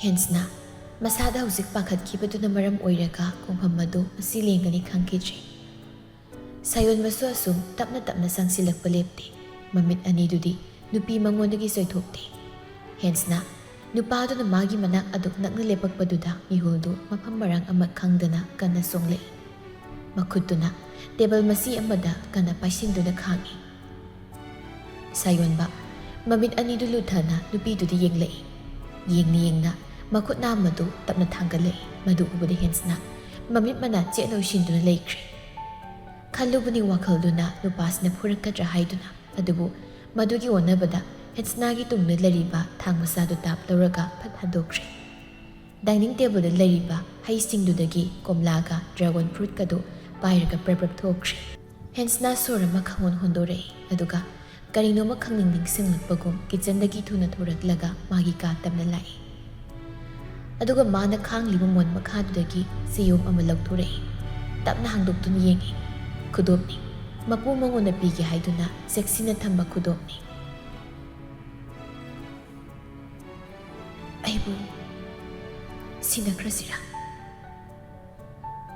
ꯍꯦꯟꯁꯅ ꯃꯁꯥꯗ ꯍꯧꯖꯤꯛ ꯄꯥꯈꯠꯈꯤꯕꯗꯨꯅ ꯃꯔꯝ ꯑꯣꯏꯔꯒ ꯈꯣꯡꯐꯝ ꯑꯗꯨ ꯃꯁꯤ ꯂꯦꯡꯒꯅꯤ ꯈꯪꯈꯤꯗ꯭ꯔꯤ꯫ ꯁꯥꯌꯣꯟꯕꯁꯨ ꯑꯁꯨꯝ ꯇꯞꯅ ꯇꯞꯅ ꯆꯪꯁꯤꯜꯂꯛꯄ ꯂꯦꯞꯇꯦ꯫ ꯃꯃꯤꯠ ꯑꯅꯤꯗꯨꯗꯤ ꯅꯨꯄꯤ ꯃꯉꯣꯟꯗꯒꯤ ꯆꯣꯏꯊꯣꯛꯇꯦ꯫ ꯍꯦꯟꯁꯅ ꯅꯨꯄꯥꯗꯨꯅ ꯃꯥꯒꯤ ꯃꯅꯥꯛ ꯑꯗꯨꯛ ꯅꯛꯅ ꯂꯦꯞꯄꯛꯄꯗꯨꯗ ꯃꯤꯍꯨꯜꯗꯨ ꯃꯐꯝ ꯃꯔꯥꯡ ꯑꯃ ꯈꯪꯗꯅ ꯀꯟꯅ ꯆꯣꯡꯂꯛꯏ꯫ ꯃꯈꯨꯠꯇꯨꯅ ꯇꯦꯕꯜ ꯃꯁꯤ ꯑꯃꯗ ꯀꯟꯅ ꯄꯥꯏꯁꯤꯟꯗꯨꯅ ꯈꯥꯡꯏ꯫ ꯁꯥꯌꯣꯟꯕ ꯃꯃꯤꯠ ꯑꯅꯤꯗꯨ ꯂꯨꯊꯅ ꯅꯨꯄꯤꯗꯨꯗ ꯌꯦꯡꯂꯛꯏ꯫ ꯌꯦꯡꯅ ꯌꯦꯡꯅ ꯃꯈꯨꯠ ꯅꯥꯝꯃꯗꯨ ꯇꯞꯅ ꯊꯥꯡꯒꯠꯂꯛꯏ꯫ ꯃꯗꯨ ꯎꯕꯗ ꯍꯦꯟꯁꯅ ꯃꯃꯤꯠ ꯃꯅꯥ ꯆꯦꯠꯅ ꯎꯏꯁꯤꯟꯗꯨꯅ ꯂꯩꯈ꯭ꯔꯦ꯫ ꯈꯜꯂꯨꯕꯅꯤ ꯋꯥꯈꯜꯗꯨꯅ ꯅꯨꯄꯥꯁꯤꯅ ꯐꯨꯔꯛꯀꯗ꯭ꯔꯥ ꯍꯥꯏꯗꯨꯅ, ꯑꯗꯨꯕꯨ ꯃꯗꯨꯒꯤ ꯑꯣꯟꯅꯕꯗ ꯍꯦꯟꯁꯅꯥꯒꯤ ꯇꯨꯡꯗ ꯂꯩꯔꯤꯕ ꯊꯥꯡ ꯃꯆꯥꯗꯨ ꯇꯥꯞ ꯂꯧꯔꯒ ꯐꯠ ꯍꯟꯗꯣꯛꯈ꯭ꯔꯦ꯫ ꯗꯥꯏꯅꯤꯡ ꯇꯦꯕꯜꯗ ꯂꯩꯔꯤꯕ ꯍꯩꯁꯤꯡꯗꯨꯗꯒꯤ ꯀꯣꯝꯂꯥꯒ ꯗ꯭ꯔꯥꯒꯣꯟ ꯐ꯭ꯔꯨꯠꯀꯗꯨ ꯄꯥꯏꯔꯒ ꯄ꯭ꯔꯞ ꯊꯣꯛꯈ꯭ꯔꯦ꯫ ꯍꯦꯟꯁꯅꯥ ꯁꯣꯔ ꯑꯃ ꯈꯪꯍꯣꯟ ꯍꯣꯟꯗꯣꯔꯛꯏ꯫ ꯑꯗꯨꯒ ꯀꯔꯤꯅꯣꯃ ꯈꯪꯅꯤꯡ ꯅꯤꯡꯁꯤꯡꯂꯛꯄꯒꯨꯝ ꯀꯤꯆꯟꯗꯒꯤ ꯊꯨꯅ ꯊꯣꯔꯛꯂꯒ ꯃꯥꯒꯤ ꯀꯥ ꯇꯞꯅ ꯂꯥꯛꯏ꯫ ꯑꯗꯨꯒ ꯃꯥꯅ ꯈꯥꯡꯂꯤꯕ ꯃꯣꯟ ꯃꯈꯥꯗꯨꯗꯒꯤ ꯆꯦꯌꯣꯝ ꯑꯃ ꯂꯧꯊꯣꯔꯛꯏ꯫ ꯇꯞꯅ ꯍꯥꯡꯗꯣꯛꯇꯨꯅ ꯌꯦꯡꯏ꯫ ꯈꯨꯗꯣꯞꯅꯤ꯫ ꯃꯄꯨ ꯃꯉꯣꯟꯗ ꯄꯤꯒꯦ ꯍꯥꯏꯗꯨꯅ ꯆꯦꯛꯁꯤꯟꯅ ꯊꯝꯕ ꯈꯨꯗꯣꯞꯅꯤ꯫ ꯑꯩꯕꯨ ꯁꯤꯟꯅꯈ꯭ꯔꯁꯤꯔꯥ?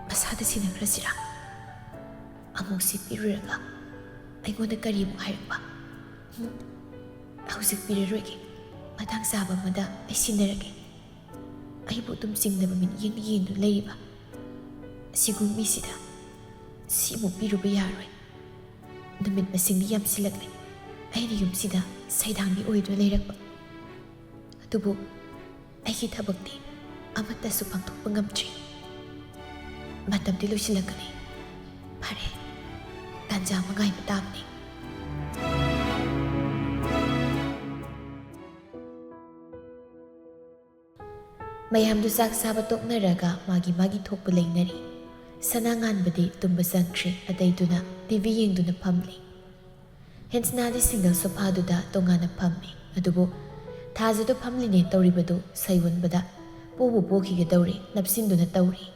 ꯃꯁꯥꯗ ꯁꯤꯟꯅꯈ꯭ꯔꯁꯤꯔꯥ? ꯑꯃꯨꯛꯁꯤ ꯄꯤꯔꯨꯔꯒ ꯑꯩꯉꯣꯟꯗ ꯀꯔꯤꯃꯨꯛ ꯍꯥꯏꯔꯛꯄ? ꯍꯧꯖꯤꯛ ꯄꯤꯔꯔꯣꯏꯒꯦ꯫ ꯃꯇꯥꯡ ꯆꯥꯕ ꯑꯃꯗ ꯑꯩ ꯁꯤꯟꯅꯔꯒꯦ꯫ ꯑꯩꯕꯨ ꯑꯗꯨꯝ ꯆꯤꯡꯅꯕ ꯃꯤꯠꯌꯦꯡꯗ ꯌꯦꯡꯗꯨꯅ ꯂꯩꯔꯤꯕ ꯑꯁꯤꯒꯨꯝ ꯃꯤꯁꯤꯗ ꯁꯤꯃꯨꯛ ꯄꯤꯔꯨꯕ ꯌꯥꯔꯣꯏ꯫ ꯅꯨꯃꯤꯠ ꯃꯁꯤꯡꯗꯤ ꯌꯥꯝꯁꯤꯜꯂꯛꯂꯦ ꯑꯩꯅ ꯌꯨꯝꯁꯤꯗ ꯁꯩꯗꯥꯡꯕꯤ ꯑꯣꯏꯗꯨꯅ ꯂꯩꯔꯛꯄ꯫ ꯑꯗꯨꯕꯨ ꯑꯩꯒꯤ ꯊꯕꯛꯇꯤ ꯑꯃꯠꯇꯁꯨ ꯄꯥꯡꯊꯣꯛꯄ ꯉꯝꯗ꯭ꯔꯤ꯫ ꯃꯇꯝꯗꯤ ꯂꯣꯏꯁꯤꯜꯂꯛꯀꯅꯤ꯫ ꯐꯔꯦ, ꯇꯥꯟꯖꯥ ꯑꯃ ꯉꯥꯏꯕ ꯇꯥꯕꯅꯤ꯫ ꯃꯌꯥꯝꯗꯨ ꯆꯥꯛ ꯆꯥꯕ ꯇꯣꯛꯅꯔꯒ ꯃꯥꯒꯤ ꯃꯥꯒꯤ ꯊꯣꯛꯄ ꯂꯩꯅꯔꯤ꯫ ꯁꯅꯥ ꯉꯥꯟꯕꯗꯤ ꯇꯨꯝꯕ ꯆꯪꯈ꯭ꯔꯦ꯫ ꯑꯇꯩꯗꯨꯅ ꯇꯤꯚꯤ ꯌꯦꯡꯗꯨꯅ ꯐꯝꯂꯤ꯫ ꯍꯦꯟꯁꯅꯥꯗꯤ ꯁꯤꯡꯒꯜ ꯁꯣꯐꯥꯗꯨꯗ ꯇꯣꯉꯥꯟꯅ ꯐꯝꯃꯤ꯫ ꯑꯗꯨꯕꯨ ꯊꯥꯖꯗꯨ ꯐꯝꯂꯤꯅꯦ ꯇꯧꯔꯤꯕꯗꯨ ꯁꯥꯌꯣꯟꯕꯗ ꯄꯣꯕꯨ ꯄꯣꯈꯤꯒꯗꯧꯔꯦ ꯅꯞꯁꯤꯟꯗꯨꯅ ꯇꯧꯔꯤ꯫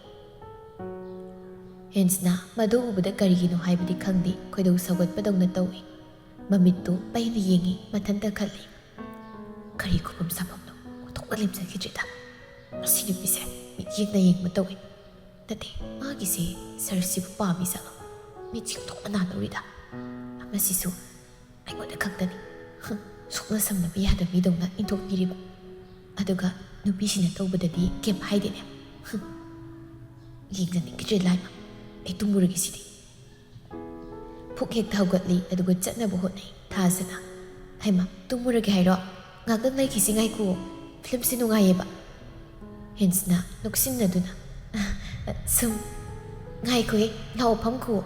ꯍꯦꯟꯁꯅ ꯃꯗꯨ ꯎꯕꯗ ꯀꯔꯤꯒꯤꯅꯣ ꯍꯥꯏꯕꯗꯤ ꯈꯪꯗꯦ ꯈꯣꯏꯗꯧ ꯁꯧꯒꯠꯄꯗꯧꯅ ꯇꯧꯏ꯫ ꯃꯃꯤꯠꯇꯨ ꯄꯩꯅ ꯌꯦꯡꯏ, ꯃꯊꯟꯇ ꯈꯜꯂꯤ꯫ ꯀꯔꯤ ꯈꯨꯕꯝ ꯁꯥꯐꯝꯅꯣ? ꯑꯣꯟꯊꯣꯛꯅ ꯂꯦꯝꯖꯈꯤꯗ꯭ꯔꯦꯗ꯫ ꯃꯁꯤ ꯅꯨꯄꯤꯁꯦ ꯃꯤꯠꯌꯦꯡꯅ ꯌꯦꯡꯕ ꯇꯧꯏ꯫ ꯅꯠꯇꯦ, ꯃꯥꯒꯤꯁꯦ ꯁꯔꯁꯤꯕꯨ ꯄꯥꯝꯃꯤ ꯖꯥꯠꯂꯣ? ꯃꯤꯠ ꯆꯤꯡꯊꯣꯛꯅ ꯅꯥꯗꯧꯔꯤꯗ꯫ ꯃꯁꯤꯁꯨ ꯑꯩꯉꯣꯟꯗ ꯈꯛꯇꯅꯤ ꯁꯣꯛꯅ ꯁꯝꯅꯕ ꯌꯥꯗꯕ ꯃꯤꯗꯧꯅ ꯏꯟꯊꯣꯛꯄꯤꯔꯤꯕ꯫ ꯑꯗꯨꯒ ꯅꯨꯄꯤꯁꯤꯅ ꯇꯧꯕꯗꯗꯤ ꯀꯦꯝ ꯍꯥꯏꯗꯦꯅꯦ꯫ ꯌꯦꯡꯖꯅꯤꯡꯈꯤꯗ꯭ꯔꯦ ꯂꯥꯏꯃ, ꯑꯩ ꯇꯨꯝꯃꯨꯔꯒꯦ ꯁꯤꯗꯤ꯫ ꯐꯨꯛ ꯍꯦꯛꯇ ꯍꯧꯒꯠꯂꯤ꯫ ꯑꯗꯨꯒ ꯆꯠꯅꯕ ꯍꯣꯠꯅꯩ ꯊꯥꯖꯅ꯫ ꯍꯩꯃ, ꯇꯨꯝꯃꯨꯔꯒꯦ ꯍꯥꯏꯔꯣ? ꯉꯥꯛꯇꯪ ꯂꯩꯈꯤꯁꯤ ꯉꯥꯏꯈꯣ, ꯐꯤꯂꯝꯁꯤ ꯅꯨꯡꯉꯥꯏꯌꯦꯕ꯫ ꯍꯦꯟꯁꯅ ꯅꯣꯛꯁꯤꯟꯅꯗꯨꯅ ꯁꯨꯝ ꯉꯥꯏꯈꯣꯍꯦ, ꯂꯥꯛꯑꯣ ꯐꯝꯈꯨꯑꯣ꯫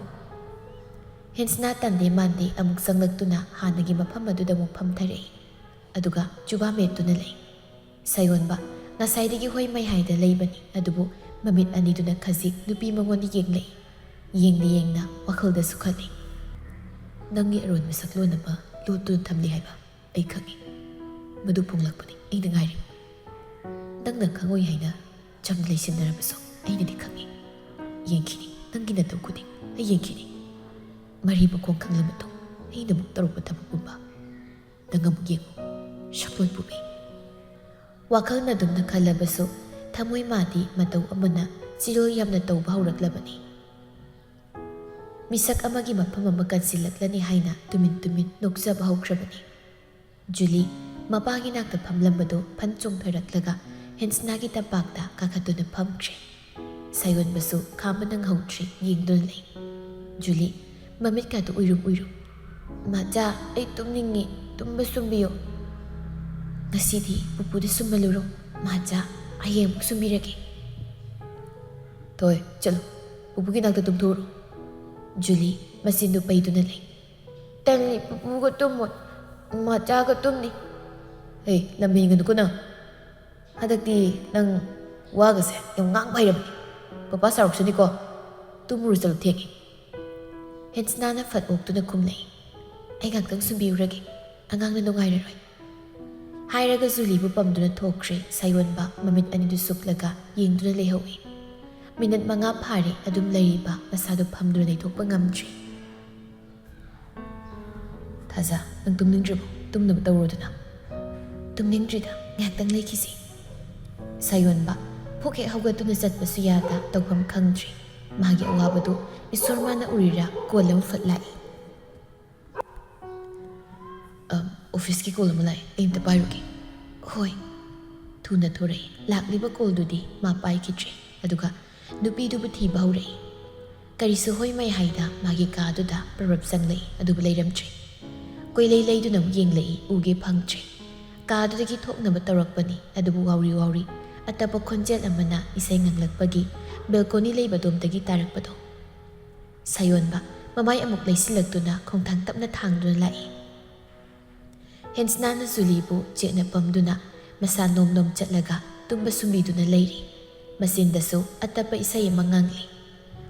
ꯍꯦꯟꯁꯅꯥ ꯇꯟꯗꯦ ꯃꯥꯟꯗꯦ ꯑꯃꯨꯛ ꯆꯪꯂꯛꯇꯨꯅ ꯍꯥꯟꯅꯒꯤ ꯃꯐꯝ ꯑꯗꯨꯗ ꯑꯃꯨꯛ ꯐꯝꯊꯔꯛꯏ꯫ ꯑꯗꯨꯒ ꯖꯨꯕꯥ ꯃꯦꯠꯇꯨꯅ ꯂꯩ꯫ ꯁꯥꯌꯣꯟꯕ ꯉꯁꯥꯏꯗꯒꯤ ꯍꯣꯏ ꯃꯌꯥꯏꯗ ꯂꯩꯕꯅꯤ꯫ ꯑꯗꯨꯕꯨ ꯃꯃꯤꯠ ꯑꯅꯤꯗꯨꯅ ꯈꯖꯤꯛ ꯅꯨꯄꯤ ꯃꯉꯣꯟꯗ ꯌꯦꯡꯂꯛꯏ꯫ ꯌꯦꯡꯅ ꯌꯦꯡꯅ ꯋꯥꯈꯜꯗꯁꯨ ꯈꯜꯂꯤ꯫ ꯅꯪꯒꯤ ꯑꯔꯣꯟꯕ ꯁꯛꯂꯣꯟ ꯑꯃ ꯂꯣꯠꯇꯨꯅ ꯊꯝꯂꯤ ꯍꯥꯏꯕ ꯑꯩ ꯈꯪꯏ꯫ ꯃꯗꯨ ꯐꯣꯡꯂꯛꯄꯅꯤ ꯑꯩꯅ ꯉꯥꯏꯔꯤꯕ꯫ ꯅꯪꯅ ꯈꯪꯉꯣꯏ ꯍꯥꯏꯅ ꯆꯝꯅ ꯂꯩꯁꯤꯟꯅꯔꯕꯁꯨ ꯑꯩꯅꯗꯤ ꯈꯪꯏ꯫ ꯌꯦꯡꯈꯤꯅꯤ ꯅꯪꯒꯤ ꯅꯇꯧ ꯈꯨꯗꯤꯡ ꯑꯩ ꯌꯦꯡꯈꯤꯅꯤ꯫ ꯃꯔꯤ ꯃꯈꯣꯡ ꯈꯪꯂ ꯃꯇꯨꯡ ꯑꯩꯅ ꯑꯃꯨꯛ ꯇꯧꯔꯛꯄ ꯊꯕꯛ ꯄꯨꯝꯕ ꯅꯪ ꯑꯃꯨꯛ ꯌꯦꯡꯉꯨ, ꯁꯛꯂꯣꯟ ꯄꯨꯕꯤ꯫ ꯋꯥꯈꯜꯅ ꯑꯗꯨꯝꯅ ꯈꯜꯂꯕꯁꯨ ꯊꯃꯣꯏ ꯃꯥꯗꯤ ꯃꯇꯧ ꯑꯃꯅ ꯆꯤꯔꯣꯜ ꯌꯥꯝꯅ ꯇꯧꯕ ꯍꯧꯔꯛꯂꯕꯅꯤ꯫ ꯃꯤꯁꯛ ꯑꯃꯒꯤ ꯃꯐꯝ ꯑꯃ ꯀꯟꯁꯤꯜꯂꯛꯂꯅꯤ ꯍꯥꯏꯅ ꯇꯨꯃꯤꯟ ꯇꯨꯃꯤꯟ ꯅꯣꯛꯆꯕ ꯍꯧꯈ꯭ꯔꯕꯅꯤ꯫ ꯖꯨꯂꯤ ꯃꯄꯥꯒꯤ ꯅꯥꯛꯇ ꯐꯝꯂꯝꯕꯗꯨ ꯐꯟ ꯆꯣꯡꯊꯔꯛꯂꯒ ꯍꯦꯟꯁꯅꯥꯒꯤ ꯇꯝꯄꯥꯛꯇ ꯀꯥꯈꯠꯇꯨꯅ ꯐꯝꯈ꯭ꯔꯦ꯫ ꯁꯥꯌꯣꯟꯕꯁꯨ ꯈꯥꯝꯕ ꯅꯪꯍꯧꯗ꯭ꯔꯤ ꯌꯦꯡꯗꯨꯅ ꯂꯩ꯫ ꯖꯨꯂꯤ ꯃꯃꯤꯠꯀꯥꯗꯨ ꯎꯏꯔꯨꯝ ꯎꯏꯔꯨꯝ꯫ ꯃꯆꯥ, ꯑꯩ ꯇꯨꯝꯅꯤꯡꯉꯤ, ꯇꯨꯝꯕ ꯁꯨꯝꯕꯤꯌꯨ꯫ ꯉꯁꯤꯗꯤ ꯄꯨꯄꯨꯗ ꯁꯨꯝꯍꯜꯂꯨꯔꯣ ꯃꯆꯥ, ꯍꯌꯦꯡ ꯑꯃꯨꯛ ꯁꯨꯝꯕꯤꯔꯒꯦ꯫ ꯊꯣꯏ, ꯆꯠꯂꯨ ꯄꯨꯄꯨꯒꯤ ꯅꯥꯛꯇ ꯇꯨꯝꯊꯣꯛꯎꯔꯣ꯫ ꯖꯨꯂꯤ ꯃꯆꯤꯟꯗꯨ ꯄꯩꯗꯨꯅ ꯂꯩ꯫ ꯇꯜꯂꯤ, ꯄꯨꯄꯨꯒ ꯇꯨꯝꯃꯣꯏ, ꯃꯆꯥꯒ ꯇꯨꯝꯅꯤ꯫ ꯍꯦ, ꯂꯝ ꯍꯦꯟꯒꯅꯨꯀꯣ ꯅꯪ꯫ ꯍꯟꯗꯛꯇꯤ ꯅꯪ ꯋꯥꯒꯁꯦ ꯌꯥꯝ ꯉꯥꯡꯕ ꯍꯩꯔꯕꯅꯤ꯫ ꯄꯄꯥ ꯁꯥꯎꯔꯛꯁꯅꯤꯀꯣ, ꯇꯨꯝꯃꯨꯔꯣ ꯆꯠꯂꯨ ꯊꯦꯡꯉꯤ꯫ ꯍꯦꯟꯁꯅꯥꯅ ꯐꯠ ꯑꯣꯛꯇꯨꯅ ꯈꯨꯝꯂꯛꯏ꯫ ꯑꯩ ꯉꯥꯛꯇꯪ ꯁꯨꯝꯕꯤꯔꯨꯔꯒꯦ, ꯑꯉꯥꯡꯅ ꯅꯨꯡꯉꯥꯏꯔꯔꯣꯏ꯫ ꯍꯥꯏꯔꯒ ꯖꯨꯂꯤꯕꯨ ꯄꯝꯗꯨꯅ ꯊꯣꯛꯈ꯭ꯔꯦ꯫ ꯁꯥꯌꯣꯟꯕ ꯃꯃꯤꯠ ꯑꯅꯤꯗꯨ ꯁꯨꯞꯂꯒ ꯌꯦꯡꯗꯨꯅ ꯂꯩꯍꯧꯏ꯫ ꯃꯤꯅꯠ 5 ꯐꯥꯔꯦ ꯑꯗꯨꯝ ꯂꯩꯔꯤꯕ ꯃꯁꯥꯗꯨ ꯐꯝꯗꯨꯅ ꯂꯩꯊꯣꯛꯄ ꯉꯝꯗ꯭ꯔꯤ꯫ ꯊꯥꯖ, ꯅꯪ ꯇꯨꯝꯅꯤꯡꯗ꯭ꯔꯤꯕꯣ? ꯇꯨꯝꯅꯕ ꯇꯧꯔꯣꯗꯅ꯫ ꯇꯨꯝꯅꯤꯡꯗ꯭ꯔꯤꯗ, ꯉꯥꯏꯍꯥꯛꯇꯪ ꯂꯩꯈꯤꯁꯤ꯫ ꯁꯥꯌꯣꯟꯕ ꯐꯨꯛ ꯍꯦꯛ ꯍꯧꯒꯠꯇꯨꯅ ꯆꯠꯄꯁꯨ ꯌꯥꯗ ꯇꯧꯐꯝ ꯈꯪꯗ꯭ꯔꯤ ꯃꯥꯒꯤ ꯑꯋꯥꯕꯗꯨ ꯏꯁꯣꯔ ꯃꯥꯅ ꯎꯔꯤꯔꯥ ꯀꯣꯜ ꯑꯃ ꯐꯠ ꯂꯥꯛꯏ ꯑꯣꯐꯤꯁꯀꯤ ꯀꯣꯜ ꯑꯃ ꯂꯥꯛꯑꯦ ꯑꯩ ꯑꯝꯇ ꯄꯥꯏꯔꯨꯒꯦ ꯍꯣꯏ ꯊꯨꯅ ꯊꯣꯔꯛꯏ ꯂꯥꯛꯂꯤꯕ ꯀꯣꯜꯗꯨꯗꯤ ꯃꯥ ꯄꯥꯏꯈꯤꯗ꯭ꯔꯦ ꯑꯗꯨꯒ ꯅꯨꯄꯤꯗꯨꯕꯨ ꯊꯤꯕ ꯍꯧꯔꯛꯏ ꯀꯔꯤꯁꯨ ꯍꯣꯏ ꯃꯩ ꯍꯥꯏꯗ ꯃꯥꯒꯤ ꯀꯥꯗꯨꯗ ꯄ꯭ꯔꯕ ꯆꯪꯂꯛꯏ ꯑꯗꯨꯕꯨ ꯂꯩꯔꯝꯗ꯭ꯔꯦ ꯀꯣꯏꯂꯩ ꯂꯩꯗꯨꯅ ꯑꯃꯨꯛ ꯌꯦꯡꯂꯛꯏ ꯎꯒꯦ ꯐꯪꯗ꯭ꯔꯦ ꯀꯥꯗꯨꯗꯒꯤ ꯊꯣꯛꯅꯕ ꯇꯧꯔꯛꯄꯅꯤ ꯑꯗꯨꯕꯨ ꯋꯥꯎꯔꯤ ꯑꯇꯞꯄ ꯈꯣꯟꯖꯦꯜ ꯑꯃꯅ ꯏꯁꯩ ꯉꯪꯂꯛꯄꯒꯤ ꯕꯦꯜꯀꯣꯅꯤ ꯂꯩꯕꯗꯣꯝꯗꯒꯤ ꯇꯥꯔꯛꯄꯗꯣ ꯁꯥꯌꯣꯟꯕ ꯃꯃꯥꯏ ꯑꯃꯨꯛ ꯂꯩꯁꯤꯜꯂꯛꯇꯨꯅ ꯈꯣꯡꯊꯥꯡ ꯇꯞꯅ ꯊꯥꯡꯗꯨꯅ ꯂꯥꯛꯏ ꯍꯦꯟꯁꯅꯥꯅ ꯖꯨꯂꯤꯕꯨ ꯆꯦꯠꯅ ꯄꯝꯗꯨꯅ ꯃꯁꯥ ꯅꯣꯝ ꯆꯠꯂꯒ ꯇꯨꯝꯕ ꯁꯨꯝꯕꯤꯗꯨꯅ ꯂꯩꯔꯤ ꯃꯆꯤꯟꯗꯁꯨ ꯑꯇꯞꯄ ꯏꯁꯩ ꯑꯃ ꯉꯪꯂꯤ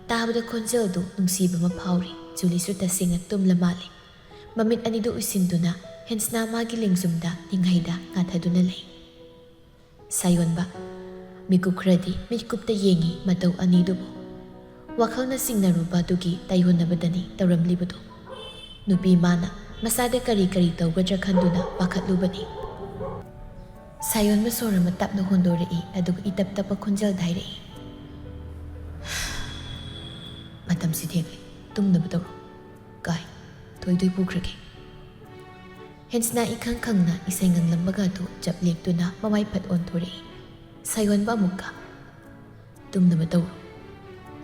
ꯇꯥꯕꯗ ꯈꯣꯟꯖꯦꯜꯗꯨ ꯅꯨꯡꯁꯤꯕ ꯑꯃ ꯐꯥꯎꯔꯤ ꯖꯨꯂꯤꯁꯨ ꯇꯁꯦꯡꯅ ꯇꯨꯝꯂ ꯃꯥꯜꯂꯤ ꯃꯃꯤꯠ ꯑꯅꯤꯗꯨ ꯎꯏꯁꯤꯟꯗꯨꯅ ꯍꯦꯟꯁꯅꯥ ꯃꯥꯒꯤ ꯂꯦꯡꯖꯨꯝꯗ ꯅꯤꯡꯍꯩꯗ ꯉꯥꯊꯗꯨꯅ ꯂꯩ ꯁꯥꯌꯣꯟꯕ ꯃꯤꯀꯨꯞ ꯈꯔꯗꯤ ꯃꯤꯠꯀꯨꯞꯇ ꯌꯦꯡꯉꯤ ꯃꯇꯧ ꯑꯅꯤꯗꯨꯕꯨ ꯋꯥꯈꯜꯅ ꯆꯤꯡꯅꯔꯨꯕ ꯑꯗꯨꯒꯤ ꯇꯥꯏꯌꯣꯟꯅꯕꯗꯅꯤ ꯇꯧꯔꯝꯂꯤꯕꯗꯨ ꯅꯨꯄꯤ ꯃꯥꯅ ꯃꯁꯥꯗ ꯀꯔꯤ ꯇꯧꯒꯗ꯭ꯔꯥ ꯈꯟꯗꯨꯅ ꯄꯥꯈꯠꯂꯨꯕꯅꯤ ꯁꯥꯌꯣꯟꯕ ꯁꯣꯔ ꯑꯃ ꯇꯞꯅ ꯍꯣꯟꯗꯣꯔꯛꯏ ꯑꯗꯨꯒ ꯏꯇꯞ ꯇꯞꯄ ꯈꯣꯟꯖꯦꯜꯗ ꯍꯥꯏꯔꯛꯏ ꯃꯇꯝꯁꯤ ꯊꯦꯡꯂꯦ ꯇꯨꯝꯅꯕ ꯇꯧꯔꯣ ꯀꯥꯏ ꯊꯣꯏ ꯄꯨꯈ꯭ꯔꯒꯦ ꯍꯦꯟꯁꯅꯥ ꯏꯈꯪ ꯈꯪꯅ ꯏꯁꯩ ꯉꯪꯂꯝꯕꯒ ꯑꯗꯨ ꯆꯞ ꯂꯦꯞꯇꯨꯅ ꯃꯃꯥꯏ ꯐꯠ ꯑꯣꯟꯊꯣꯔꯛꯏ ꯁꯥꯌꯣꯟꯕ ꯑꯃꯨꯛꯀ ꯇꯨꯝꯅꯕ ꯇꯧꯔꯣ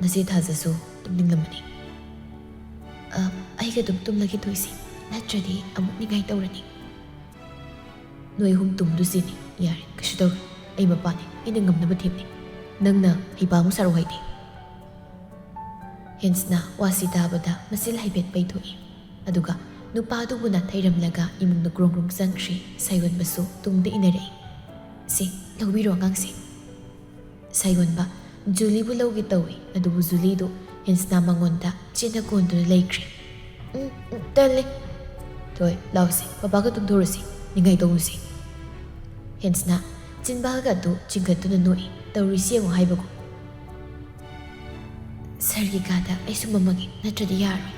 ꯅꯆꯦ ꯊꯥꯖꯁꯨ ꯇꯨꯝꯅꯤꯡꯂꯝꯃꯅꯤ ꯑꯩꯒ ꯑꯗꯨꯝ ꯇꯨꯝꯂꯒꯦ ꯊꯣꯏꯁꯤ ꯅꯠꯇ꯭ꯔꯗꯤ ꯑꯃꯨꯛ ꯅꯤꯡꯉꯥꯏ ꯇꯧꯔꯅꯤ ꯅꯣꯏ ꯑꯍꯨꯝ ꯇꯨꯝꯗꯨꯁꯤꯅꯤ ꯌꯥꯔꯦ ꯀꯩꯁꯨ ꯇꯧꯔꯣꯏ ꯑꯩ ꯃꯄꯥꯅꯤ ꯑꯩꯅ ꯉꯝꯅꯕ ꯊꯦꯝꯅꯤ ꯅꯪꯅ ꯍꯩꯄꯥꯃꯨꯛ ꯁꯥꯔꯣ ꯍꯥꯏꯗꯦ ꯍꯦꯟꯁꯅꯥ ꯋꯥꯁꯤ ꯇꯥꯕꯗ ꯃꯆꯤꯜ ꯍꯥꯏꯐꯦꯠ ꯄꯩꯊꯣꯛꯏ ꯑꯗꯨꯒ ꯅꯨꯄꯥꯗꯨꯕꯨ ꯅꯥꯊꯩꯔꯝꯂꯒ ꯏꯃꯨꯡꯗ ꯒ꯭ꯔꯣꯡ ꯆꯪꯈ꯭ꯔꯤ ꯁꯥꯌꯣꯟꯕꯁꯨ ꯇꯨꯡꯗ ꯏꯟꯅꯔꯛꯏ ꯁꯤ ꯂꯧꯕꯤꯔꯣ ꯑꯉꯥꯡꯁꯦ ꯁꯥꯌꯣꯟꯕ ꯖꯨꯂꯤꯕꯨ ꯂꯧꯒꯦ ꯇꯧꯏ ꯑꯗꯨꯕꯨ ꯖꯨꯂꯤꯗꯨ ꯍꯦꯟꯁꯅꯥ ꯃꯉꯣꯟꯗ ꯆꯦꯟꯅ ꯀꯣꯟꯗꯨꯅ ꯂꯩꯈ꯭ꯔꯦ ꯇꯜꯂꯦ ꯊꯣꯏ ꯂꯥꯎꯁꯤ ꯄꯄꯥꯒ ꯇꯨꯝꯊꯣꯔꯁꯤ ꯅꯤꯡꯉꯥꯏ ꯇꯧꯔꯨꯁꯤ ꯍꯦꯟꯁꯅꯥ ꯆꯤꯟꯕꯥꯜꯒ ꯑꯗꯨ ꯆꯤꯡꯈꯠꯇꯨꯅ ꯅꯣꯛꯏ ꯇꯧꯔꯤꯁꯤ ꯌꯦꯡꯉꯨ ꯍꯥꯏꯕꯒꯨꯝ ꯁꯔꯒꯤ ꯀꯥꯗ ꯑꯩꯁꯨ ꯃꯝꯃꯒꯦ ꯅꯠꯇ꯭ꯔꯗꯤ ꯌꯥꯔꯣꯏ